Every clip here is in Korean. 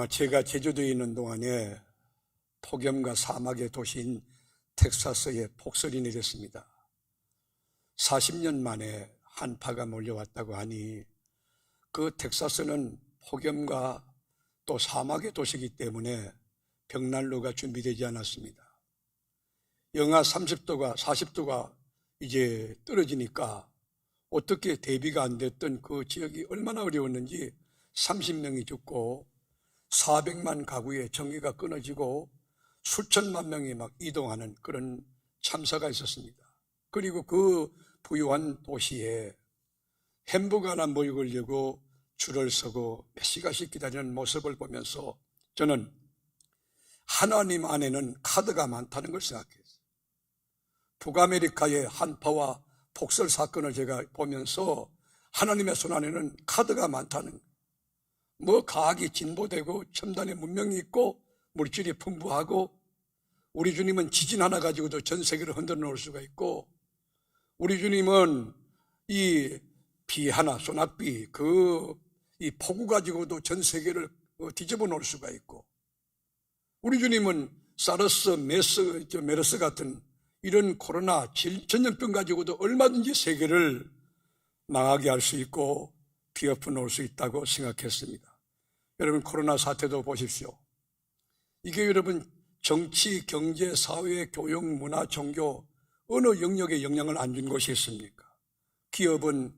제가 제주도에 있는 동안에 폭염과 사막의 도시인 텍사스에 폭설이 내렸습니다. 40년 만에 한파가 몰려왔다고 하니 그 텍사스는 폭염과 또 사막의 도시이기 때문에 벽난로가 준비되지 않았습니다. 영하 30도가 40도가 이제 떨어지니까 어떻게 대비가 안 됐던 그 지역이 얼마나 어려웠는지 30명이 죽고 400만 가구의 전기가 끊어지고 수천만 명이 막 이동하는 그런 참사가 있었습니다. 그리고 그 부유한 도시에 햄버거 하나 먹으려고 줄을 서고 몇 시간씩 기다리는 모습을 보면서 저는 하나님 안에는 카드가 많다는 걸 생각했어요. 북아메리카의 한파와 폭설 사건을 제가 보면서 하나님의 손 안에는 카드가 많다는 거예요. 뭐 과학이 진보되고 첨단의 문명이 있고 물질이 풍부하고 우리 주님은 지진 하나 가지고도 전 세계를 흔들어 놓을 수가 있고 우리 주님은 이 비 하나 소낙비 이 폭우 가지고도 전 세계를 뒤집어 놓을 수가 있고 우리 주님은 사르스, 메르스 같은 이런 코로나 전염병 가지고도 얼마든지 세계를 망하게 할 수 있고 뒤엎어 놓을 수 있다고 생각했습니다. 여러분 코로나 사태도 보십시오. 이게 여러분 정치, 경제, 사회, 교육, 문화, 종교 어느 영역에 영향을 안 준 것이 있습니까? 기업은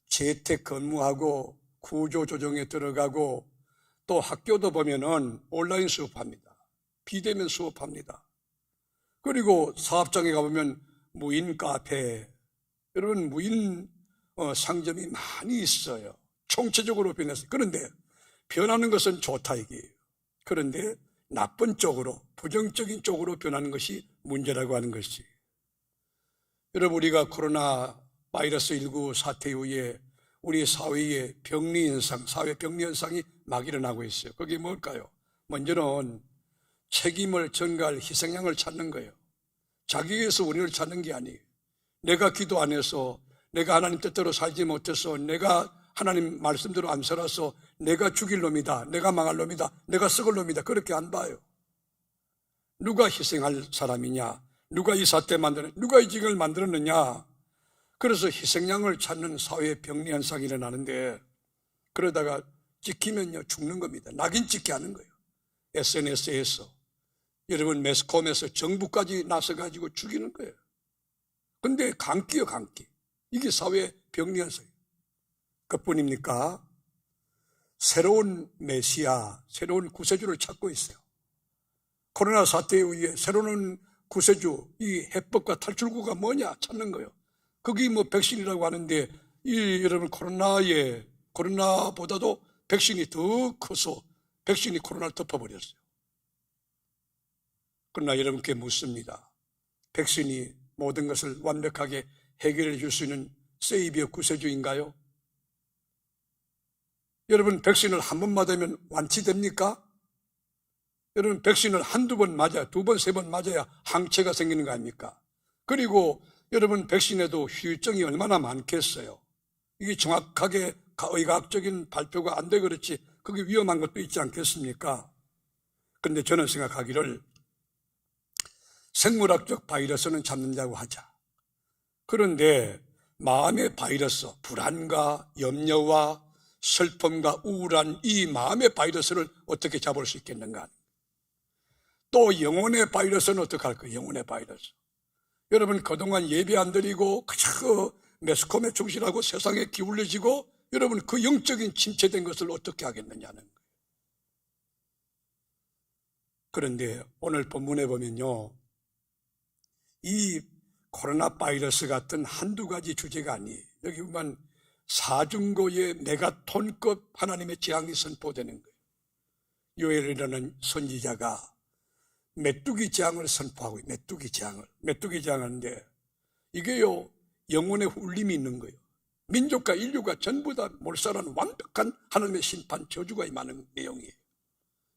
재택 근무하고 구조조정에 들어가고 또 학교도 보면은 온라인 수업합니다. 비대면 수업합니다. 그리고 사업장에 가보면 무인 카페, 여러분 무인 상점이 많이 있어요. 총체적으로 변했어요. 그런데 변하는 것은 좋다 이게요. 그런데 나쁜 쪽으로, 부정적인 쪽으로 변하는 것이 문제라고 하는 것이. 여러분 우리가 코로나 바이러스 19 사태 이후에 우리 사회의 병리 현상, 사회 병리 현상이 막 일어나고 있어요. 그게 뭘까요? 먼저는 책임을 전가할 희생양을 찾는 거예요. 자기 위해서 우리를 찾는 게 아니에요. 내가 기도 안 해서, 내가 하나님 뜻대로 살지 못해서, 내가 하나님 말씀대로 안 살아서 내가 죽일 놈이다, 내가 망할 놈이다, 내가 썩을 놈이다 그렇게 안 봐요. 누가 희생할 사람이냐, 누가 이 사태 만드는, 누가 이 지경을 만들었느냐. 그래서 희생양을 찾는 사회의 병리 현상이 일어나는데 그러다가 찍히면요 죽는 겁니다. 낙인 찍게 하는 거예요. SNS에서 여러분 매스컴에서 정부까지 나서가지고 죽이는 거예요. 근데 감기요 감기. 이게 사회 병리 현상이에요. 그뿐입니까? 새로운 메시아, 새로운 구세주를 찾고 있어요. 코로나 사태 이후에 새로운 구세주, 이 해법과 탈출구가 뭐냐 찾는 거예요. 그게 뭐 백신이라고 하는데 여러분 코로나보다도 백신이 더 커서 백신이 코로나를 덮어버렸어요. 그러나 여러분께 묻습니다. 백신이 모든 것을 완벽하게 해결해 줄 수 있는 세이비어 구세주인가요? 여러분 백신을 한 번 맞으면 완치됩니까? 여러분 백신을 한두 번 맞아야, 두 번, 세 번 맞아야 항체가 생기는 거 아닙니까? 그리고 여러분 백신에도 후유증이 얼마나 많겠어요. 이게 정확하게 의학적인 발표가 안 돼 그렇지 그게 위험한 것도 있지 않겠습니까? 그런데 저는 생각하기를 생물학적 바이러스는 잡는다고 하자. 그런데 마음의 바이러스, 불안과 염려와 슬픔과 우울한 이 마음의 바이러스를 어떻게 잡을 수 있겠는가? 또 영혼의 바이러스는 어떻게 할까요? 영혼의 바이러스. 여러분 그동안 예배 안 드리고 그저 매스컴에 충실하고 세상에 기울여지고 여러분 그 영적인 침체된 것을 어떻게 하겠느냐는 거예요. 그런데 오늘 본문에 보면요 이 코로나 바이러스 같은 한두 가지 주제가 아니에요. 여기 보면 사중고의 메가톤급 하나님의 재앙이 선포되는 거예요. 요엘이라는 선지자가 메뚜기 재앙을 선포하고 메뚜기 재앙하는데 이게요 영혼의 울림이 있는 거예요. 민족과 인류가 전부 다 몰살하는 완벽한 하나님의 심판 저주가 임하는 내용이에요.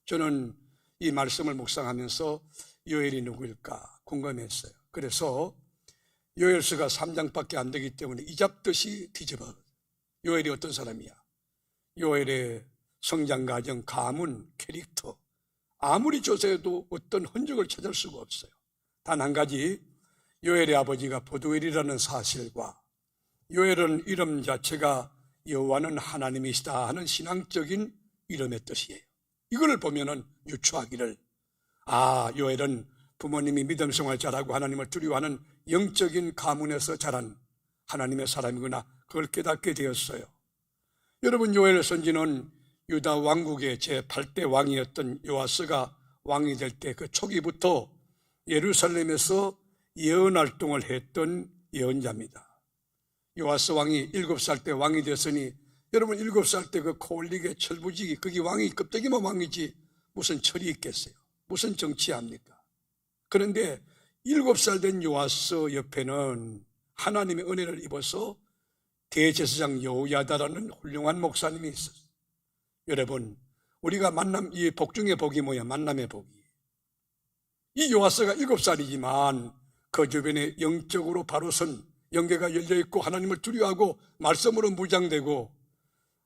저는 이 말씀을 묵상하면서 요엘이 누구일까 궁금했어요. 그래서 요엘서가 3장밖에 안 되기 때문에 이잡듯이 뒤집어. 요엘이 어떤 사람이야? 요엘의 성장 과정, 가문, 캐릭터 아무리 조사해도 어떤 흔적을 찾을 수가 없어요. 단 한 가지, 요엘의 아버지가 보두엘이라는 사실과 요엘은 이름 자체가 여호와는 하나님이시다 하는 신앙적인 이름의 뜻이에요. 이걸 보면은 유추하기를 요엘은 부모님이 믿음 생활 잘하고 하나님을 두려워하는 영적인 가문에서 자란 하나님의 사람이구나, 그걸 깨닫게 되었어요. 여러분, 요엘 선지는 유다 왕국의 제8대 왕이었던 요아스가 왕이 될 때 그 초기부터 예루살렘에서 예언 활동을 했던 예언자입니다. 요아스 왕이 7살 때 왕이 되었으니 여러분, 7살 때 그 코올릭의 철부지기, 그게 왕이 껍데기만 왕이지 무슨 철이 있겠어요? 무슨 정치합니까? 그런데 7살 된 요아스 옆에는 하나님의 은혜를 입어서 대제사장 여호야다라는 훌륭한 목사님이 있었어요. 여러분, 우리가 이 복 중의 복이 뭐야? 만남의 복이. 이 요아스가 7살이지만 그 주변에 영적으로 바로 선, 영계가 열려있고 하나님을 두려워하고 말씀으로 무장되고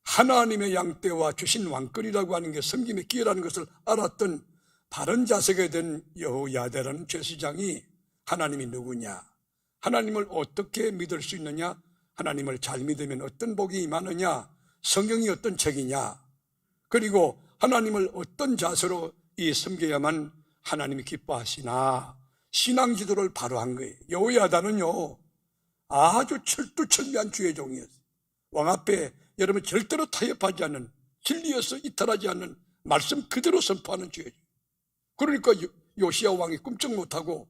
하나님의 양떼와 주신 왕권이라고 하는 게 섬김의 기회라는 것을 알았던 바른 자세가 된 여호야다라는 제사장이 하나님이 누구냐, 하나님을 어떻게 믿을 수 있느냐, 하나님을 잘 믿으면 어떤 복이 임하느냐, 성경이 어떤 책이냐, 그리고 하나님을 어떤 자세로 섬겨야만 하나님이 기뻐하시나, 신앙 지도를 바로 한 거예요. 여호야다는요 아주 철두철미한 주의 종이었어요. 왕 앞에 여러분 절대로 타협하지 않는, 진리에서 이탈하지 않는 말씀 그대로 선포하는 주의 종. 그러니까 요시야 왕이 꿈쩍 못하고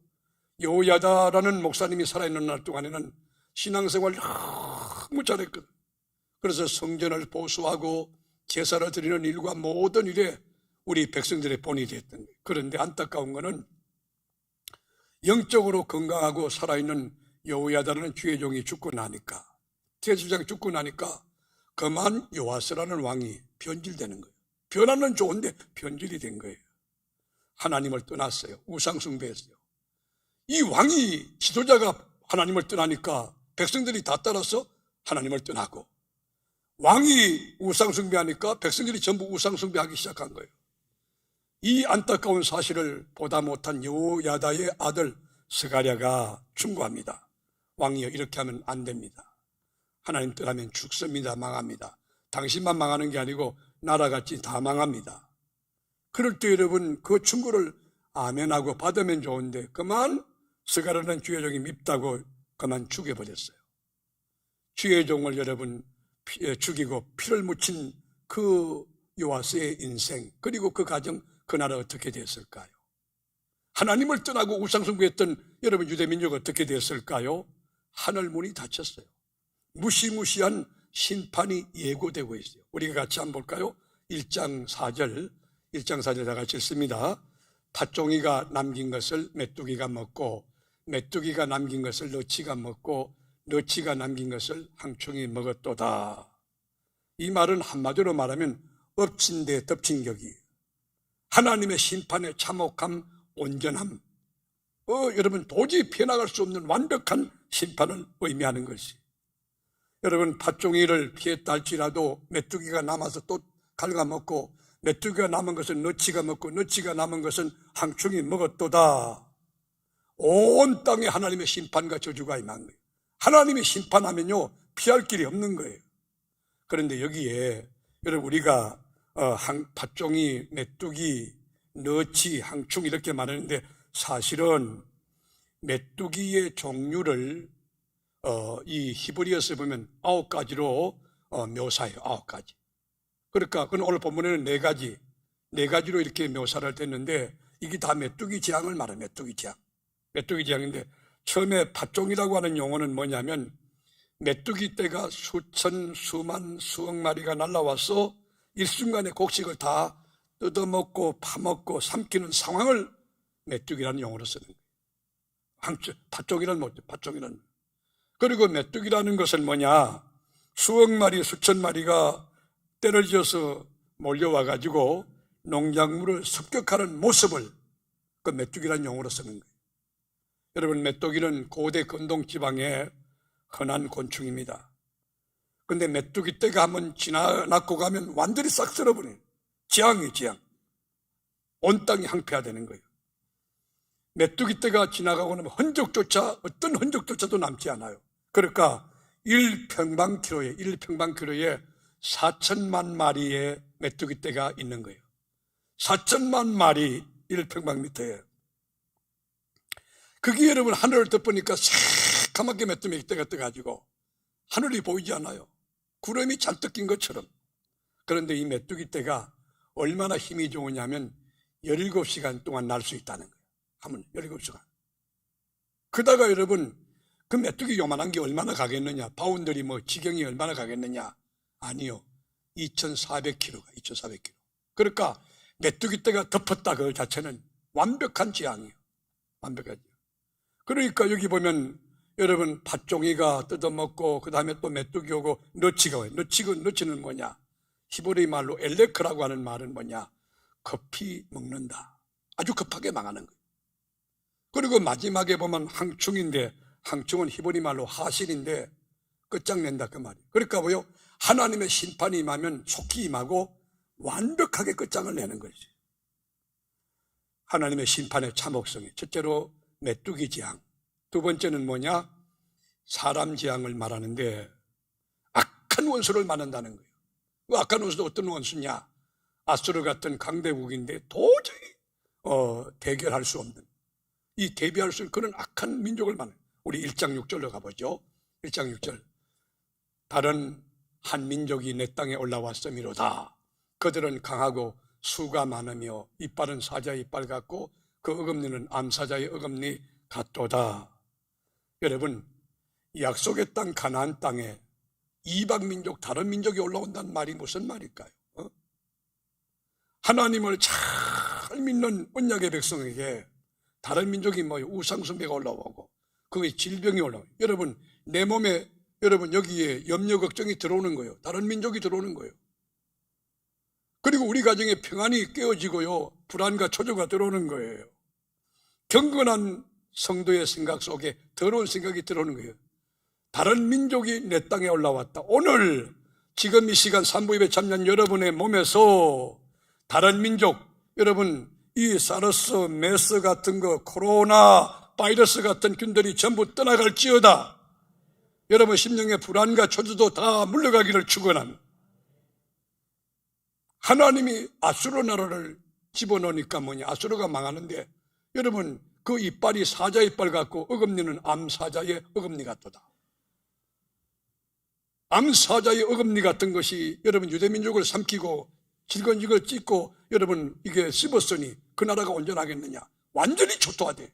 여호야다라는 목사님이 살아있는 날 동안에는 신앙생활을 너무 잘했거든. 그래서 성전을 보수하고 제사를 드리는 일과 모든 일에 우리 백성들의 본이 됐던 거예요. 그런데 안타까운 것은 영적으로 건강하고 살아있는 여호야다라는 주의 종이 죽고 나니까, 제사장이 죽고 나니까 그만 요아스라는 왕이 변질되는 거예요. 변화는 좋은데 변질이 된 거예요. 하나님을 떠났어요. 우상 숭배했어요. 이 왕이, 지도자가 하나님을 떠나니까 백성들이 다 따라서 하나님을 떠나고, 왕이 우상 숭배하니까 백성들이 전부 우상 숭배하기 시작한 거예요. 이 안타까운 사실을 보다 못한 여호야다의 아들 스가랴가 충고합니다. 왕이여, 이렇게 하면 안 됩니다. 하나님 떠나면 죽습니다. 망합니다. 당신만 망하는 게 아니고 나라같이 다 망합니다. 그럴 때 여러분, 그 충고를 아멘하고 받으면 좋은데 그만 스가랴는 주의 종이 밉다고 그만 죽여버렸어요. 주의 종을 여러분 죽이고 피를 묻힌 그 요아스의 인생, 그리고 그 가정, 그 나라 어떻게 됐을까요? 하나님을 떠나고 우상숭배했던 여러분 유대민족 어떻게 됐을까요? 하늘 문이 닫혔어요. 무시무시한 심판이 예고되고 있어요. 우리가 같이 한번 볼까요? 1장 4절 다 같이 읽습니다. 팥종이가 남긴 것을 메뚜기가 먹고, 메뚜기가 남긴 것을 너치가 먹고, 너치가 남긴 것을 항충이 먹었도다. 이 말은 한마디로 말하면 엎친 데 덮친 격이, 하나님의 심판의 참혹함, 온전함, 여러분 도저히 피해나갈 수 없는 완벽한 심판을 의미하는 것이, 여러분 팥종이를 피했다 할지라도 메뚜기가 남아서 또 갉아먹고, 메뚜기가 남은 것은 너치가 먹고, 너치가 남은 것은 항충이 먹었도다. 온 땅에 하나님의 심판과 저주가 임한 거예요. 하나님이 심판하면요 피할 길이 없는 거예요. 그런데 여기에 여러분 우리가 팥종이, 메뚜기, 너치, 항충 이렇게 말하는데 사실은 메뚜기의 종류를 이 히브리어서 보면 9가지로 묘사해요. 9가지. 그러니까 그건 오늘 본문에는 4가지로 이렇게 묘사를 됐는데, 이게 다 메뚜기 재앙을 말해요. 메뚜기 재앙. 메뚜기 재앙인데, 처음에 팥종이라고 하는 용어는 뭐냐면 메뚜기 떼가 수천, 수만, 수억 마리가 날라와서 일순간에 곡식을 다 뜯어먹고 파먹고 삼키는 상황을 메뚜기라는 용어로 쓰는 거예요. 팥종이라는 뭐죠? 팥종이라는. 그리고 메뚜기라는 것은 뭐냐? 수억 마리, 수천 마리가 때를 지어서 몰려와가지고 농작물을 습격하는 모습을 그 메뚜기라는 용어로 쓰는 거예요. 여러분, 메뚜기는 고대 건동 지방의 흔한 곤충입니다. 근데 메뚜기 떼가 한번 지나고 가면 완전히 싹 쓸어버려요. 재앙이에요, 재앙. 온 땅이 항폐화되는 거예요. 메뚜기 떼가 지나가고 나면 어떤 흔적조차도 남지 않아요. 그러니까 1평방키로에 4천만 마리의 메뚜기 떼가 있는 거예요. 4천만 마리 1평방미터에. 그게 여러분 하늘을 덮으니까 새까맣게 메뚜기 떼가 떠가지고 하늘이 보이지 않아요. 구름이 잔뜩 낀 것처럼. 그런데 이 메뚜기 떼가 얼마나 힘이 좋으냐면 17시간 동안 날 수 있다는 거예요. 하면 17시간. 그다가 여러분 그 메뚜기 요만한 게 얼마나 가겠느냐? 바운더리 지경이 얼마나 가겠느냐? 아니요. 2,400km가 2,400km. 그러니까 메뚜기 떼가 덮었다 그 자체는 완벽한 지향이에요. 완벽하죠. 그러니까 여기 보면 여러분 팥종이가 뜯어먹고 그 다음에 또 메뚜기 오고 너치가 와요. 너치는 뭐냐? 히브리 말로 엘레크라고 하는 말은 뭐냐? 급히 먹는다. 아주 급하게 망하는 거예요. 그리고 마지막에 보면 항충인데, 항충은 히브리 말로 하실인데 끝장낸다 그 말이에요. 그러니까 뭐요? 하나님의 심판이 임하면 속히 임하고 완벽하게 끝장을 내는 거지. 하나님의 심판의 참혹성이 첫째로 메뚜기 재앙, 두 번째는 뭐냐? 사람 재앙을 말하는데 악한 원수를 말한다는 거예요. 그 악한 원수도 어떤 원수냐? 아수르 같은 강대국인데 도저히 대결할 수 없는, 이 대비할 수 있는 그런 악한 민족을 말해요. 우리 1장 6절로 가보죠. 1장 6절. 다른 한 민족이 내 땅에 올라왔음이로다. 그들은 강하고 수가 많으며 이빨은 사자의 이빨 같고 그 어금니는 암사자의 어금니 같도다. 여러분, 약속의 땅 가나안 땅에 이방 민족, 다른 민족이 올라온다는 말이 무슨 말일까요? 하나님을 잘 믿는 언약의 백성에게 다른 민족이 우상숭배가 올라오고 그게 질병이 올라오고, 여러분 내 몸에 여러분 여기에 염려 걱정이 들어오는 거예요. 다른 민족이 들어오는 거예요. 그리고 우리 가정에 평안이 깨어지고요, 불안과 초조가 들어오는 거예요. 경건한 성도의 생각 속에 더러운 생각이 들어오는 거예요. 다른 민족이 내 땅에 올라왔다. 오늘 지금 이 시간 산부 예배 참여한 여러분의 몸에서 다른 민족, 여러분 이 사르스, 메스 같은 거, 코로나 바이러스 같은 균들이 전부 떠나갈지어다. 여러분 심령의 불안과 초조도 다 물러가기를 축원합니다. 하나님이 아수르 나라를 집어넣으니까 뭐냐? 아수르가 망하는데 여러분 그 이빨이 사자 이빨 같고 어금니는 암사자의 어금니 같도다. 암사자의 어금니 같은 것이 여러분 유대민족을 삼키고 질건지걸 찢고 여러분 이게 씹었으니 그 나라가 온전하겠느냐? 완전히 초토화돼.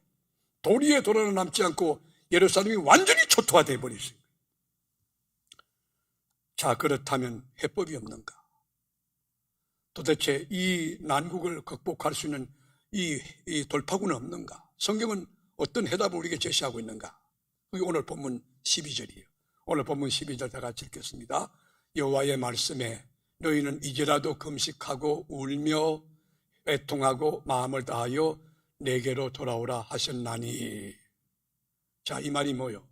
도리에 돌아나 남지 않고 예루살렘이 완전히 초토화돼 버리지. 자, 그렇다면 해법이 없는가? 도대체 이 난국을 극복할 수 있는 이 돌파구는 없는가? 성경은 어떤 해답을 우리에게 제시하고 있는가? 그게 오늘 본문 12절이에요. 오늘 본문 12절 다 같이 읽겠습니다. 여호와의 말씀에 너희는 이제라도 금식하고 울며 애통하고 마음을 다하여 내게로 돌아오라 하셨나니. 자, 이 말이 뭐요?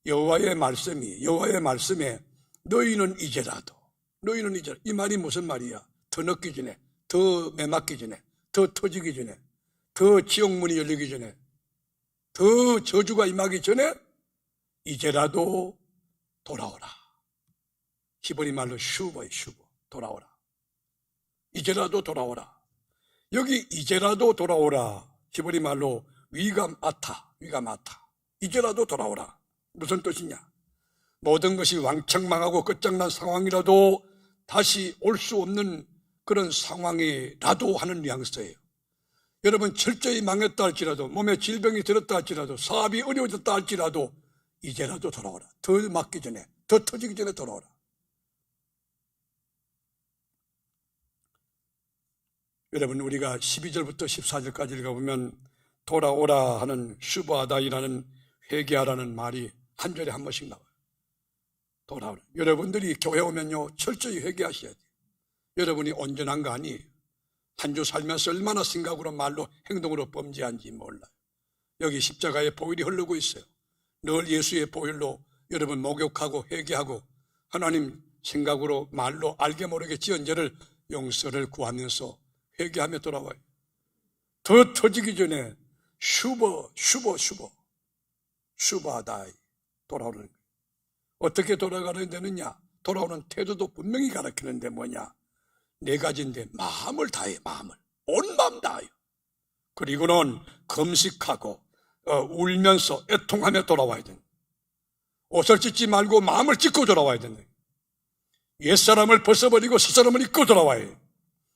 여호와의 말씀에 너희는 이제라도, 이 말이 무슨 말이야? 더 늦기 전에, 더 매맞기 전에, 더 터지기 전에, 더 지옥문이 열리기 전에, 더 저주가 임하기 전에 이제라도 돌아오라. 히브리 말로 슈버예요, 슈버. 돌아오라. 이제라도 돌아오라. 여기 이제라도 돌아오라. 히브리 말로 위감아타. 이제라도 돌아오라. 무슨 뜻이냐? 모든 것이 왕창 망하고 끝장난 상황이라도 다시 올 수 없는 그런 상황이라도 하는 뉘앙스예요. 여러분 철저히 망했다 할지라도, 몸에 질병이 들었다 할지라도, 사업이 어려워졌다 할지라도 이제라도 돌아오라. 더 맞기 전에, 더 터지기 전에 돌아오라. 여러분 우리가 12절부터 14절까지 읽어보면 돌아오라 하는 슈바다이라는 회개하라는 말이 한 절에 한 번씩 나와요. 돌아오라. 여러분들이 교회 오면요 철저히 회개하셔야 돼요. 여러분이 온전한 거 아니에요. 한 주 살면서 얼마나 생각으로 말로 행동으로 범죄한지 몰라요. 여기 십자가의 보혈이 흐르고 있어요. 늘 예수의 보혈로 여러분 목욕하고 회개하고 하나님 생각으로 말로 알게 모르게 지은 죄를 용서를 구하면서 회개하며 돌아와요. 더 터지기 전에 슈버하다이 돌아오는 거예요. 어떻게 돌아가는 데느냐? 돌아오는 태도도 분명히 가르치는데 뭐냐? 네 가지인데 마음을 다해, 마음을 온 마음 다하여. 그리고는 금식하고 울면서 애통하며 돌아와야 된다. 옷을 찢지 말고 마음을 찢고 돌아와야 된다. 옛사람을 벗어버리고 새사람을 입고 돌아와야 해요.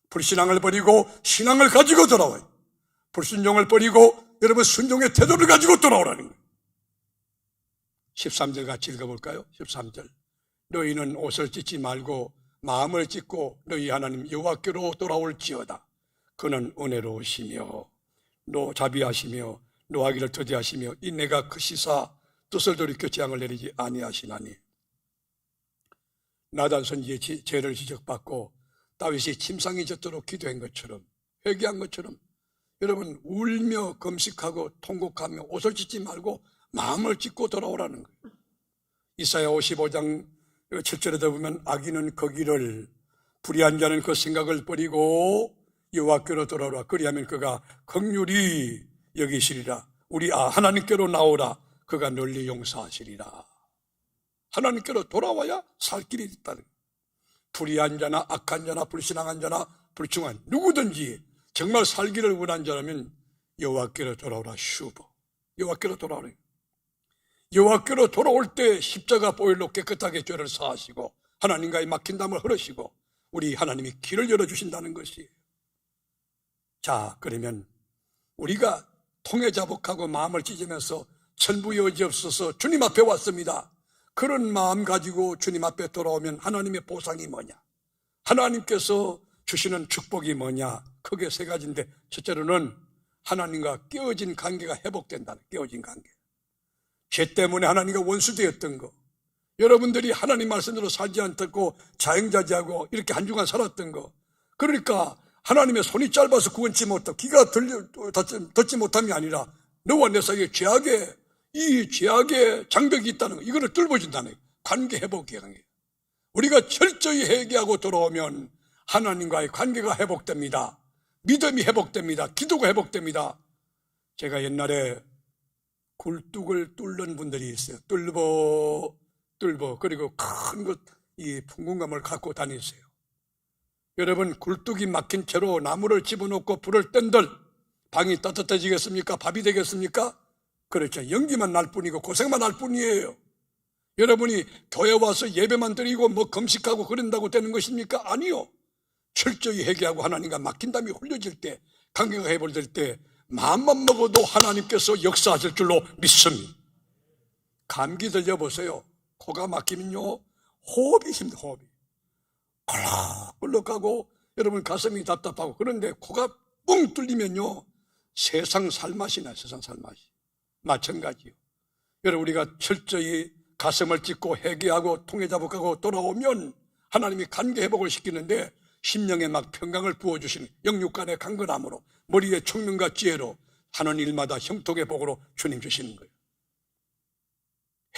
불신앙을 버리고 신앙을 가지고 돌아와요. 불순종을 버리고 여러분 순종의 태도를 가지고 돌아오라는 거예요. 13절 같이 읽어볼까요? 13절. 너희는 옷을 찢지 말고 마음을 찢고 너희 하나님 여호와께로 돌아올지어다. 그는 은혜로우시며 자비하시며 노하기를 더디하시며 인내가 크시사 뜻을 돌이켜 재앙을 내리지 아니하시나니. 나단 선지의 죄를 지적받고 다윗이 침상이 젖도록 기도한 것처럼, 회개한 것처럼 여러분 울며 금식하고 통곡하며 옷을 찢지 말고 마음을 찢고 돌아오라는 거예요. 이사야 55장 7절에 보면 악인은 거기를, 불의한 자는 그 생각을 버리고 여호와께로 돌아오라. 그리하면 그가 긍휼히 여기시리라. 하나님께로 나오라. 그가 널리 용서하시리라. 하나님께로 돌아와야 살 길이 있다는 거예요. 불의한 자나 악한 자나 불신앙한 자나 불충한 누구든지 정말 살기를 원한 자라면 여호와께로 돌아오라. 여호와께로 돌아오라. 여호와께로 돌아올 때 십자가 보혈로 깨끗하게 죄를 사하시고 하나님과의 막힌 담을 흐르시고 우리 하나님이 길을 열어주신다는 것이에요. 자, 그러면 우리가 통회자복하고 마음을 찢으면서 천부의 의지 없어서 주님 앞에 왔습니다. 그런 마음 가지고 주님 앞에 돌아오면 하나님의 보상이 뭐냐? 하나님께서 주시는 축복이 뭐냐? 크게 세 가지인데, 첫째로는 하나님과 깨어진 관계가 회복된다는, 깨어진 관계. 죄 때문에 하나님과 원수되었던 거, 여러분들이 하나님 말씀대로 살지 않고 자행자지하고 이렇게 한 주간 살았던 거, 그러니까 하나님의 손이 짧아서 구원치 못하고 귀가 듣지 못함이 아니라 너와 내 사이에 죄악의 장벽이 있다는 거, 이거를 뚫어준다는 거예요. 관계 회복이 강해요. 우리가 철저히 회개하고 돌아오면 하나님과의 관계가 회복됩니다. 믿음이 회복됩니다. 기도가 회복됩니다. 제가 옛날에 굴뚝을 뚫는 분들이 있어요. 뚫어 그리고 큰 이 풍문감을 갖고 다니세요. 여러분, 굴뚝이 막힌 채로 나무를 집어넣고 불을 뗀들 방이 따뜻해지겠습니까? 밥이 되겠습니까? 그렇죠. 연기만 날 뿐이고 고생만 할 뿐이에요. 여러분이 교회 와서 예배만 드리고 금식하고 그런다고 되는 것입니까? 아니요. 철저히 회개하고 하나님과 막힌 담이 흘려질 때, 관계가 회복될 때 마음만 먹어도 하나님께서 역사하실 줄로 믿습니다. 감기 들려보세요. 코가 막히면요, 호흡이 힘들어요. 호흡이 꿀럭꿀럭하고 여러분 가슴이 답답하고, 그런데 코가 뻥 뚫리면요 세상 살맛이 나요. 세상 살맛이. 마찬가지요. 여러분, 우리가 철저히 가슴을 찢고 회개하고 통회자복하고 돌아오면 하나님이 관계 회복을 시키는데 심령에 막 평강을 부어주시는, 영육간의 강건함으로 머리에 총명과 지혜로 하는 일마다 형통의 복으로 주님 주시는 거예요.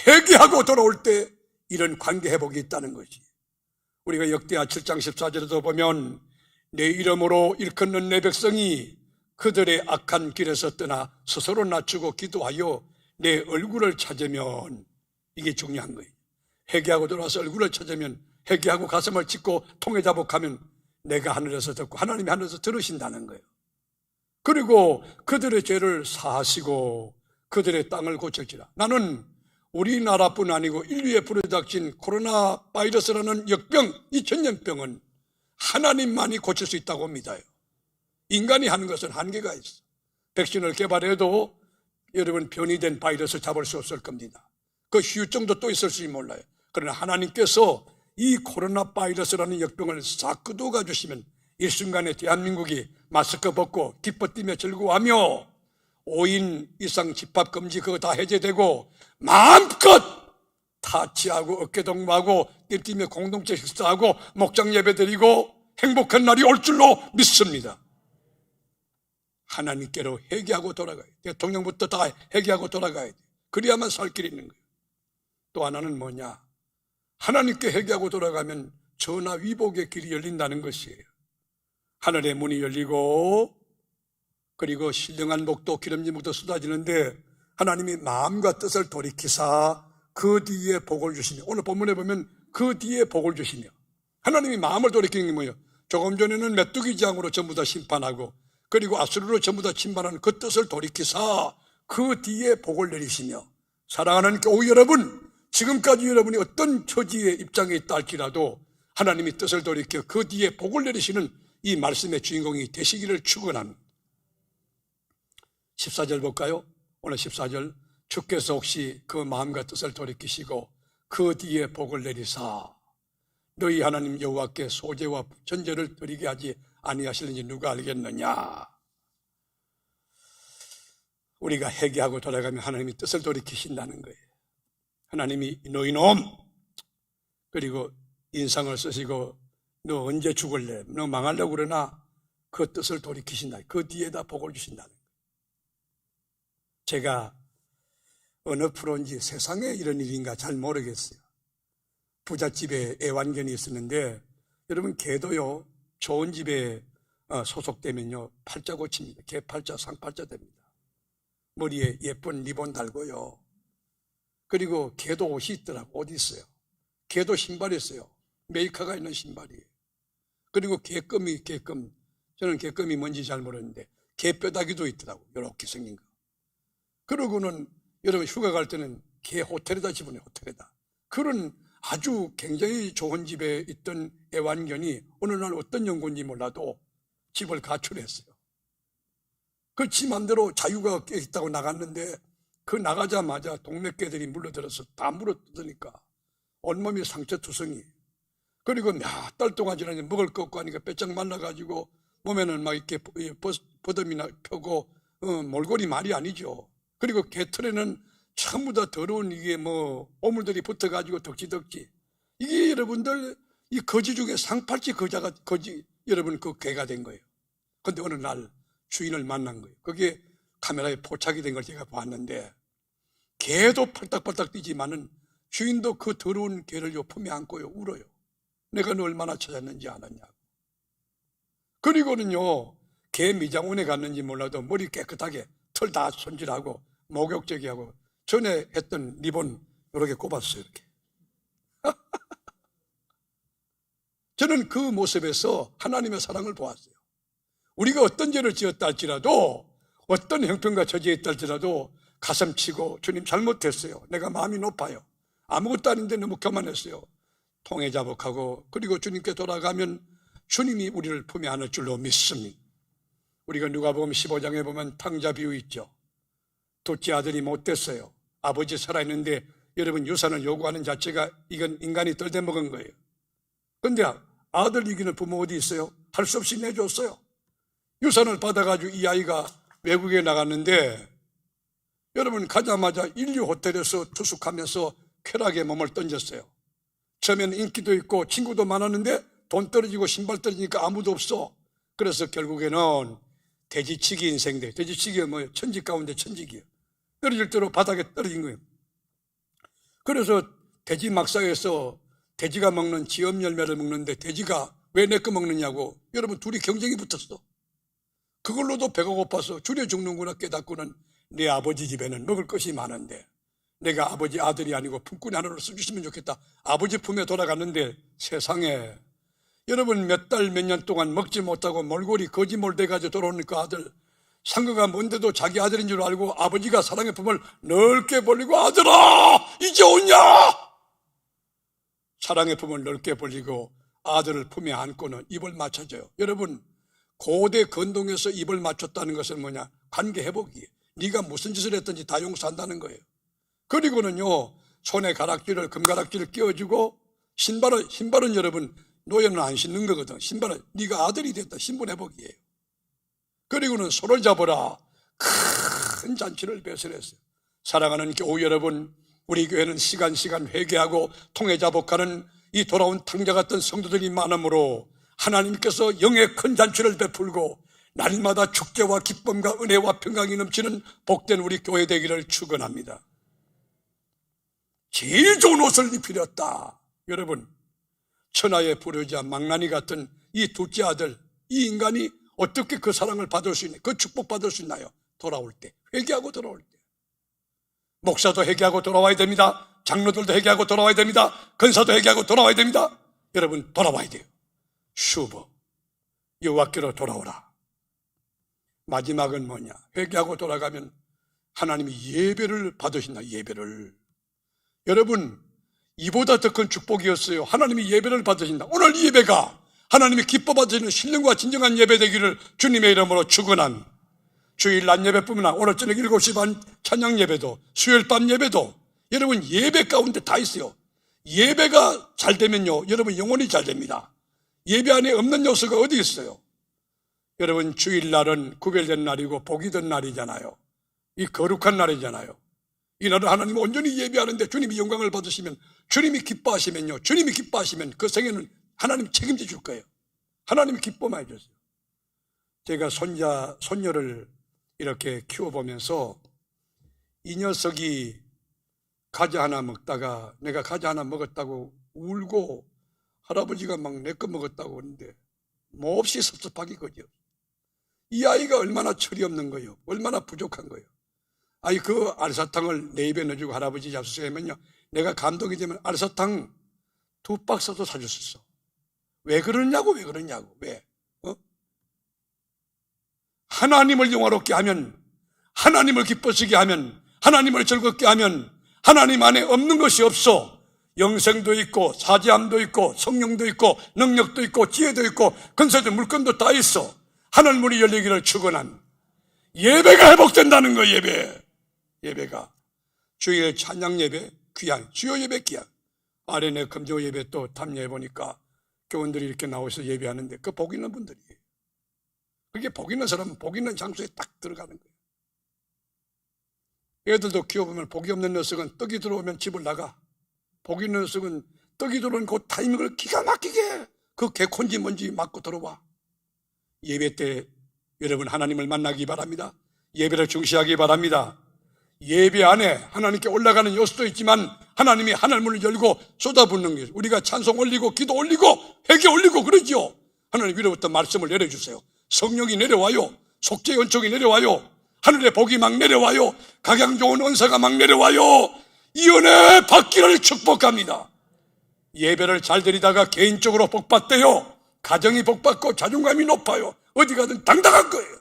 회개하고 돌아올 때 이런 관계 회복이 있다는 것이, 우리가 역대하 7장 14절에도 보면 내 이름으로 일컫는 내 백성이 그들의 악한 길에서 떠나 스스로 낮추고 기도하여 내 얼굴을 찾으면, 이게 중요한 거예요. 회개하고 돌아와서 얼굴을 찾으면, 회개하고 가슴을 찢고 통회자복하면 내가 하늘에서 듣고 하나님이 하늘에서 들으신다는 거예요. 그리고 그들의 죄를 사하시고 그들의 땅을 고칠지라. 나는 우리나라뿐 아니고 인류에 불어닥친 코로나 바이러스라는 역병, 이 전염병은 하나님만이 고칠 수 있다고 믿어요. 인간이 하는 것은 한계가 있어. 백신을 개발해도 여러분 변이된 바이러스를 잡을 수 없을 겁니다. 그 후유증도 또 있을지 몰라요. 그러나 하나님께서 이 코로나 바이러스라는 역병을 싹 끄덕아 주시면 일순간에 대한민국이 마스크 벗고 기뻐 뛰며 즐거워하며 5인 이상 집합금지 그거 다 해제되고 마음껏 타치하고 어깨동무하고 뛰며 공동체 식사하고 목장 예배 드리고 행복한 날이 올 줄로 믿습니다. 하나님께로 회개하고 돌아가야 돼. 대통령부터 다 회개하고 돌아가야 돼. 그래야만 살 길이 있는 거예요. 또 하나는 뭐냐? 하나님께 회개하고 돌아가면 전화위복의 길이 열린다는 것이에요. 하늘의 문이 열리고 그리고 신령한 목도 기름진 목도 쏟아지는데 하나님이 마음과 뜻을 돌이키사 그 뒤에 복을 주시며, 오늘 본문에 보면 그 뒤에 복을 주시며, 하나님이 마음을 돌이키는 게 뭐예요? 조금 전에는 메뚜기 재앙으로 전부 다 심판하고 그리고 아수르로 전부 다 침반하는 그 뜻을 돌이키사 그 뒤에 복을 내리시며, 사랑하는 교우 여러분, 지금까지 여러분이 어떤 처지의 입장에 있다 할지라도 하나님이 뜻을 돌이켜 그 뒤에 복을 내리시는 이 말씀의 주인공이 되시기를 축원합니다. 14절 볼까요? 오늘 14절, 주께서 혹시 그 마음과 뜻을 돌이키시고 그 뒤에 복을 내리사 너희 하나님 여호와께 소제와 전제를 드리게 하지 아니하실는지 누가 알겠느냐? 우리가 회개하고 돌아가면 하나님이 뜻을 돌이키신다는 거예요. 하나님이 너희 놈, 그리고 인상을 쓰시고 너 언제 죽을래? 너 망하려고 그러나 그 뜻을 돌이키신다. 그 뒤에다 복을 주신다는 거예요. 제가 어느 프로인지 세상에 이런 일인가 잘 모르겠어요. 부잣집에 애완견이 있었는데, 여러분 개도요 좋은 집에 소속되면요 팔자 고칩니다. 개 팔자, 상 팔자 됩니다. 머리에 예쁜 리본 달고요. 그리고 개도 옷이 있더라고. 옷이 있어요. 개도 신발이 있어요. 메이커가 있는 신발이에요. 그리고 개껌, 저는 개껌이 뭔지 잘 모르는데 개뼈다귀도 있더라고. 이렇게 생긴 거. 그러고는 여러분 휴가 갈 때는 개 호텔에다 집어넣어요. 호텔에다. 그런 아주 굉장히 좋은 집에 있던 애완견이 어느 날 어떤 연고인지 몰라도 집을 가출했어요. 그 지 맘대로 자유가 있다고 나갔는데 그 나가자마자 동네 개들이 물러들어서 다 물어뜯으니까 온몸이 상처투성이. 그리고 몇 달 동안 지나니 먹을 거 없고 하니까 빼짝 말라가지고 몸에는 막 이렇게 버듬이나 펴고 몰골이 말이 아니죠. 그리고 개털에는 전부 다 더러운 이게 뭐 오물들이 붙어가지고 덕지덕지. 이게 여러분들 이 거지 중에 상팔찌 거자가 거지 여러분 그 개가 된 거예요. 근데 어느 날 주인을 만난 거예요. 그게 카메라에 포착이 된 걸 제가 봤는데 개도 팔딱팔딱 뛰지만은 주인도 그 더러운 개를 요 품에 안고요 울어요. 내가 너 얼마나 찾았는지 아느냐고. 그리고는요 개 미장원에 갔는지 몰라도 머리 깨끗하게 털 다 손질하고 목욕제기하고 전에 했던 리본 이렇게 꼽았어요. 이렇게. 저는 그 모습에서 하나님의 사랑을 보았어요. 우리가 어떤 죄를 지었다 할지라도 어떤 형편과 처지에 있다 할지라도 가슴치고 주님 잘못했어요. 내가 마음이 높아요. 아무것도 아닌데 너무 교만했어요. 통회자복하고 그리고 주님께 돌아가면 주님이 우리를 품에 안을 줄로 믿습니다. 우리가 누가복음 15장에 보면 탕자 비유 있죠. 둘째 아들이 못됐어요. 아버지 살아있는데 여러분 유산을 요구하는 자체가 이건 인간이 떨대먹은 거예요. 그런데 아들 이기는 부모 어디 있어요? 할 수 없이 내줬어요. 유산을 받아가지고 이 아이가 외국에 나갔는데 여러분 가자마자 인류 호텔에서 투숙하면서 쾌락에 몸을 던졌어요. 처음에는 인기도 있고 친구도 많았는데 돈 떨어지고 신발 떨어지니까 아무도 없어. 그래서 결국에는 돼지치기 인생돼. 돼지치기가 뭐예요? 천직 가운데 천직이에요. 떨어질 대로 바닥에 떨어진 거예요. 그래서 돼지 막사에서 돼지가 먹는 지엄 열매를 먹는데 돼지가 왜 내 거 먹느냐고 여러분 둘이 경쟁이 붙었어. 그걸로도 배가 고파서 줄여 죽는구나 깨닫고는 내 아버지 집에는 먹을 것이 많은데 내가 아버지 아들이 아니고 품꾼이 하나로 써주시면 좋겠다. 아버지 품에 돌아갔는데 세상에 여러분 몇 달 몇 년 동안 먹지 못하고 몰골이 거지몰 돼가지고 돌아오는 그 아들 상거가 뭔데도 자기 아들인 줄 알고 아버지가 사랑의 품을 넓게 벌리고 아들아 이제 오냐? 사랑의 품을 넓게 벌리고 아들을 품에 안고는 입을 맞춰줘요. 여러분 고대 건동에서 입을 맞췄다는 것은 뭐냐? 관계 회복이에요. 네가 무슨 짓을 했든지 다 용서한다는 거예요. 그리고는요 손에 가락지를 금가락지를 끼워주고 신발은 여러분 노예는 안 신는 거거든. 신발은 네가 아들이 됐다 신분 회복이에요. 그리고는 손을 잡아라 큰 잔치를 배설했어요. 사랑하는 교우 여러분, 우리 교회는 시간 회개하고 통회자복하는 이 돌아온 탕자 같은 성도들이 많으므로 하나님께서 영의 큰 잔치를 베풀고 날마다 축제와 기쁨과 은혜와 평강이 넘치는 복된 우리 교회 되기를 축원합니다. 제일 좋은 옷을 입히렸다. 여러분, 천하에 부르자 망나니 같은 이 둘째 아들, 이 인간이 어떻게 그 사랑을 받을 수 있나요? 그 축복받을 수 있나요? 돌아올 때, 회개하고 돌아올 때. 목사도 회개하고 돌아와야 됩니다. 장로들도 회개하고 돌아와야 됩니다. 권사도 회개하고 돌아와야 됩니다. 여러분, 돌아와야 돼요. 슈버, 여호와께로 돌아오라. 마지막은 뭐냐? 회개하고 돌아가면 하나님이 예배를 받으신다. 예배를. 여러분, 이보다 더 큰 축복이었어요. 하나님이 예배를 받으신다. 오늘 이 예배가 하나님이 기뻐 받으시는 신령과 진정한 예배 되기를 주님의 이름으로 축원한 주일 낮 예배뿐만 아니라 오늘 저녁 7시 반 찬양 예배도, 수요일 밤 예배도 여러분 예배 가운데 다 있어요. 예배가 잘 되면요, 여러분 영혼이 잘 됩니다. 예배 안에 없는 요소가 어디 있어요? 여러분, 주일날은 구별된 날이고 복이 된 날이잖아요. 이 거룩한 날이잖아요. 이 날은 하나님 온전히 예배하는데 주님이 영광을 받으시면, 주님이 기뻐하시면요, 주님이 기뻐하시면 그 생애는 하나님이 책임져 줄 거예요. 하나님이 기뻐만 해주세요. 제가 손녀를 이렇게 키워보면서 이 녀석이 과자 하나 먹다가 내가 과자 하나 먹었다고 울고 할아버지가 막 내 거 먹었다고 그러는데 몹시 섭섭하기 거죠. 이 아이가 얼마나 철이 없는 거예요. 얼마나 부족한 거예요. 아이, 그 알사탕을 내 입에 넣어주고 할아버지 잡수세요 하면요, 내가 감동이 되면 알사탕 2박스도 사줄 수 있어. 왜 그러냐고. 왜? 하나님을 영화롭게 하면, 하나님을 기뻐지게 하면, 하나님을 즐겁게 하면 하나님 안에 없는 것이 없어. 영생도 있고 사지함도 있고 성령도 있고 능력도 있고 지혜도 있고 근세도 물건도 다 있어. 하늘 문이 열리기를 축원한 예배가 회복된다는 거. 예배가 주일 찬양 예배 귀한, 주요 예배 귀한. 아련의 금조 예배 또 탐려해 보니까 교원들이 이렇게 나와서 예배하는데 그 복 있는 분들이에요. 그게 복 있는 사람은 복 있는 장소에 딱 들어가는 거예요. 애들도 키워보면 복이 없는 녀석은 떡이 들어오면 집을 나가. 복이 있는 녀석은 떡이 들어오는 그 타이밍을 기가 막히게 그 개콘지 뭔지 맞고 들어와. 예배 때 여러분 하나님을 만나기 바랍니다. 예배를 중시하기 바랍니다. 예배 안에 하나님께 올라가는 요소도 있지만 하나님이 하늘문을 열고 쏟아붓는 거예요. 우리가 찬송 올리고 기도 올리고 회개 올리고 그러죠. 하나님 위로부터 말씀을 내려주세요. 성령이 내려와요. 속죄의 은총이 내려와요. 하늘의 복이 막 내려와요. 각양 좋은 은사가 막 내려와요. 이 은혜 받기를 축복합니다. 예배를 잘 드리다가 개인적으로 복받대요. 가정이 복받고 자존감이 높아요. 어디 가든 당당한 거예요.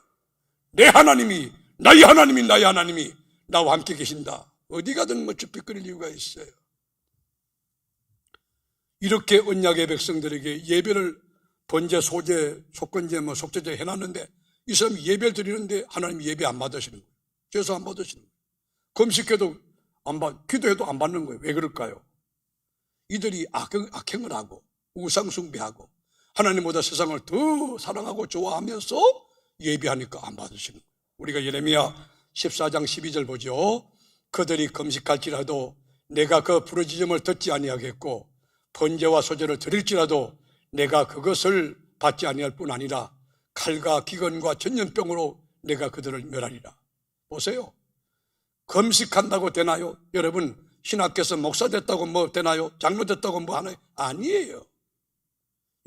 내 하나님이, 나의 하나님이 나와 함께 계신다. 어디 가든 뭐 쭈삣거릴 이유가 있어요. 이렇게 언약의 백성들에게 예배를 번제, 소제, 속건제, 속죄제 해놨는데 이 사람이 예배를 드리는데 하나님 예배 안 받으시는 거예요. 죄수 안 받으시는 거예요. 금식해도 기도해도 안 받는 거예요. 왜 그럴까요? 이들이 악행을 하고 우상숭배하고 하나님보다 세상을 더 사랑하고 좋아하면서 예배하니까 안 받으시는 거예요. 우리가 예레미야 14장 12절 보죠. 그들이 금식할지라도 내가 그 부르짖음을 듣지 아니하겠고 번제와 소제를 드릴지라도 내가 그것을 받지 아니할 뿐 아니라 칼과 기근과 전염병으로 내가 그들을 멸하리라. 보세요. 금식한다고 되나요? 여러분, 신학교에서 목사 됐다고 뭐 되나요? 장로 됐다고 뭐 하나요? 아니에요.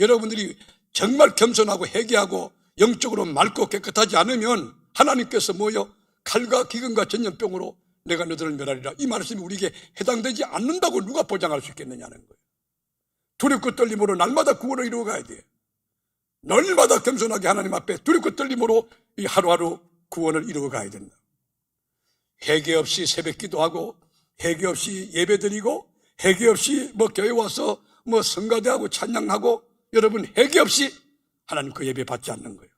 여러분들이 정말 겸손하고 회개하고 영적으로 맑고 깨끗하지 않으면 하나님께서 뭐요? 칼과 기근과 전염병으로 내가 너들을 멸하리라. 이 말씀이 우리에게 해당되지 않는다고 누가 보장할 수 있겠느냐는 거예요. 두렵고 떨림으로 날마다 구원을 이루어가야 돼요. 날마다 겸손하게 하나님 앞에 두렵고 떨림으로 이 하루하루 구원을 이루어가야 된다. 회개 없이 새벽 기도하고 회개 없이 예배드리고 회개 없이 교회 와서 성가대하고 찬양하고 여러분 회개 없이 하나님 그 예배 받지 않는 거예요.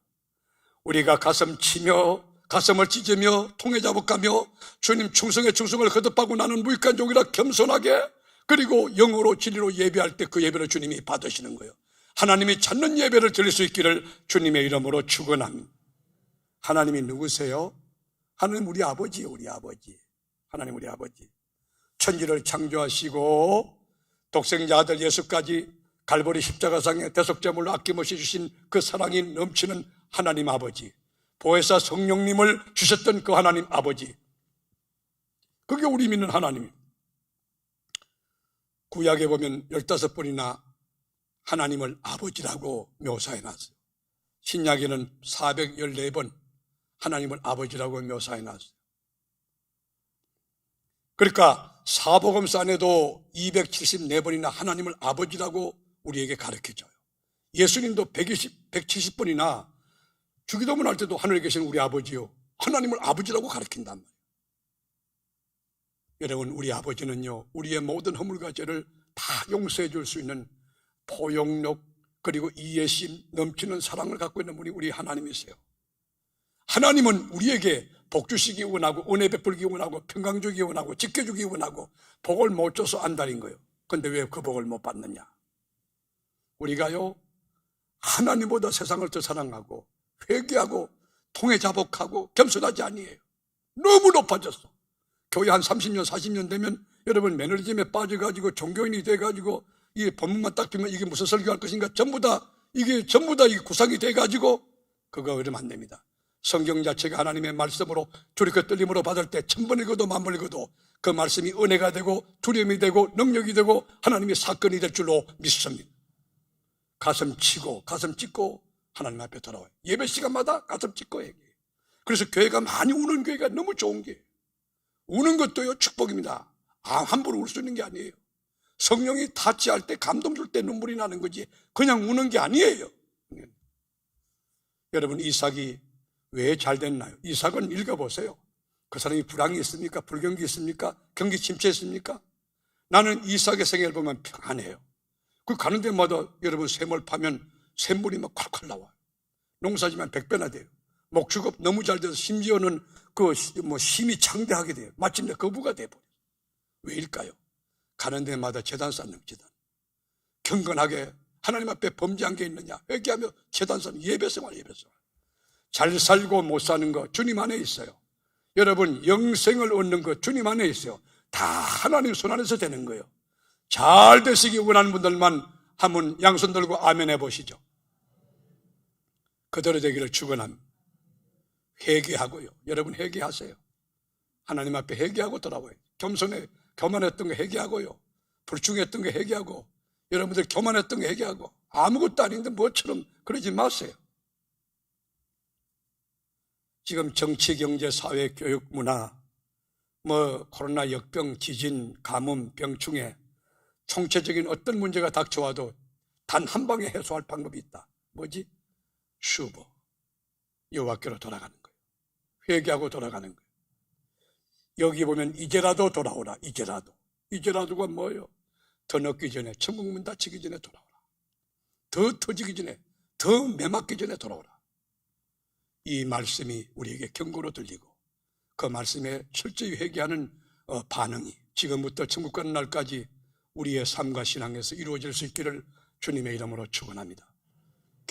우리가 가슴 치며 가슴을 찢으며 통에 잡아가며 주님 충성의 충성을 거듭하고 나는 무익한 종이라 겸손하게 그리고 영으로 진리로 예배할 때 그 예배를 주님이 받으시는 거예요. 하나님이 찾는 예배를 드릴 수 있기를 주님의 이름으로 축원합니다. 하나님이 누구세요? 하나님 우리 아버지예요. 우리 아버지. 하나님 우리 아버지. 천지를 창조하시고 독생자 아들 예수까지 갈보리 십자가상에 대속제물로 아낌없이 주신 그 사랑이 넘치는 하나님 아버지, 보혜사 성령님을 주셨던 그 하나님 아버지, 그게 우리 믿는 하나님. 구약에 보면 15번이나 하나님을 아버지라고 묘사해놨어요. 신약에는 414번 하나님을 아버지라고 묘사해놨어요. 그러니까 사복음서 안에도 274번이나 하나님을 아버지라고 우리에게 가르쳐줘요. 예수님도 170번이나 주기도문 할 때도 하늘에 계신 우리 아버지요, 하나님을 아버지라고 가르친단 말이에요. 여러분, 우리 아버지는요, 우리의 모든 허물과 죄를 다 용서해 줄 수 있는 포용력, 그리고 이해심 넘치는 사랑을 갖고 있는 분이 우리 하나님이세요. 하나님은 우리에게 복 주시기 원하고, 은혜 베풀기 원하고, 평강 주기 원하고, 지켜주기 원하고, 복을 못 줘서 안달인 거예요. 그런데 왜 그 복을 못 받느냐? 우리가요, 하나님보다 세상을 더 사랑하고 회개하고 통회자복하고 겸손하지 아니에요. 너무 높아졌어. 교회 한 30년 40년 되면 여러분 매너리즘에 빠져가지고 종교인이 돼가지고 이 본문만 딱 보면 이게 무슨 설교할 것인가 전부 다 이게 구상이 돼가지고 그거 이러면 안 됩니다. 성경 자체가 하나님의 말씀으로 주리그 떨림으로 받을 때 1000번 읽어도 10,000번 읽어도 그 말씀이 은혜가 되고 두려움이 되고 능력이 되고 하나님의 사건이 될 줄로 믿습니다. 가슴 치고 가슴 찢고 하나님 앞에 돌아와요. 예배 시간마다 가슴 찢고 얘기해요. 그래서 교회가 많이 우는 교회가 너무 좋은 게, 우는 것도요 축복입니다. 함부로 울 수 있는 게 아니에요. 성령이 타치할 때 감동 줄 때 눈물이 나는 거지 그냥 우는 게 아니에요. 여러분, 이삭이 왜 잘 됐나요? 이삭은 읽어보세요. 그 사람이 불황이 있습니까? 불경기 있습니까? 경기 침체했습니까? 나는 이삭의 생애를 보면 평안해요. 그 가는 데마다 여러분 샘을 파면 샘물이 막 콸콸 나와요. 농사지면 100배나 돼요. 목축업 너무 잘 돼서 심지어는 심이 창대하게 돼요. 마침내 거부가 돼버려요. 왜일까요? 가는 데마다 제단 쌓는 제단. 경건하게 하나님 앞에 범죄한 게 있느냐 회개하며 제단 쌓는 예배생활. 잘 살고 못 사는 거 주님 안에 있어요. 여러분, 영생을 얻는 거 주님 안에 있어요. 다 하나님 손 안에서 되는 거예요. 잘 되시기 원하는 분들만 한번 양손 들고 아멘 해보시죠. 그대로 되기를 축원합니다. 회개하고요. 여러분 회개하세요. 하나님 앞에 회개하고 돌아와요. 교만했던 거 회개하고요. 불충했던 거 회개하고, 여러분들 교만했던 거 회개하고, 아무것도 아닌데 뭐처럼 그러지 마세요. 지금 정치, 경제, 사회, 교육, 문화, 코로나, 역병, 지진, 가뭄, 병충해, 총체적인 어떤 문제가 닥쳐와도 단 한 방에 해소할 방법이 있다. 뭐지? 슈버. 여호와께로 돌아가는 거예요. 회개하고 돌아가는 거예요. 여기 보면 이제라도 돌아오라. 이제라도가 뭐예요? 더 늦기 전에, 천국문 닫히기 전에 돌아오라. 더 터지기 전에, 더 매맞기 전에 돌아오라. 이 말씀이 우리에게 경고로 들리고 그 말씀에 철저히 회개하는 반응이 지금부터 천국 가는 날까지 우리의 삶과 신앙에서 이루어질 수 있기를 주님의 이름으로 축원합니다.